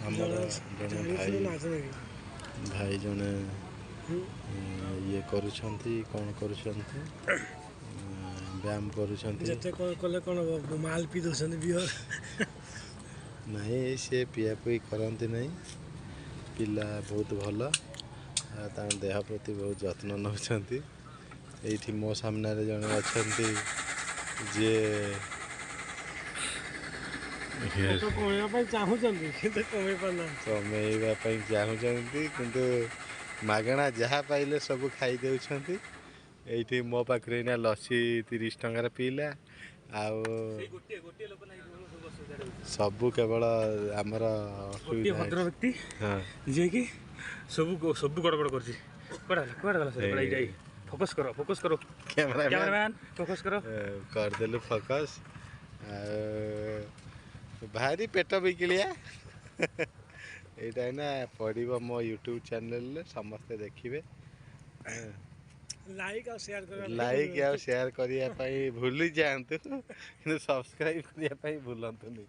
ଆମର ଜଣେ ଭାଇ ଜଣେ ଇଏ କରୁଛନ୍ତି କ'ଣ କରୁଛନ୍ତି ବ୍ୟାୟାମ କରୁଛନ୍ତି ଯେତେ କଲେ କ'ଣ ମାଲ ପିଇ ଦେଉଛନ୍ତି ବିୟର ନାହିଁ ସେ ପିଆ ପିଇ କରନ୍ତି ନାହିଁ ପିଲା ବହୁତ ଭଲ ତାଙ୍କ ଦେହ ପ୍ରତି ବହୁତ ଯତ୍ନ ନେଉଛନ୍ତି ଏଇଠି ମୋ ସାମ୍ନାରେ ଜଣେ ଅଛନ୍ତି ଯିଏ କମେଇବା ପାଇଁ ଚାହୁଁଛନ୍ତି କିନ୍ତୁ ମାଗଣା ଯାହା ପାଇଲେ ସବୁ ଖାଇ ଦେଉଛନ୍ତି ଏଇଠି ମୋ ପାଖରେ ଏଇନା ଲସି 30 ଟଙ୍କାରେ ପିଇଲା ଆଉ ସବୁ କେବଳ ଆମର ଭଦ୍ର ବ୍ୟକ୍ତି ଯିଏକି ସବୁ ଗଡ଼ବଡ଼ କରୁଛି କୁଆଡ଼େ ଗଲା ଫୋକସ୍ କର କ୍ୟାମେରାମ୍ୟାନ୍ ଫୋକସ୍ କର କରିଦେଲୁ ଫୋକସ୍ ଆଉ ଭାରି ପେଟ ବିକିଳିଆ ଏଇଟା ନା ପଡ଼ିବ ମୋ ୟୁଟ୍ୟୁବ୍ ଚ୍ୟାନେଲରେ ସମସ୍ତେ ଦେଖିବେ ଲାଇକ୍ ଆଉ ସେୟାର କରିବା ପାଇଁ ଭୁଲି ଯାଆନ୍ତୁ କିନ୍ତୁ ସବସ୍କ୍ରାଇବ୍ କରିବା ପାଇଁ ଭୁଲନ୍ତୁନି।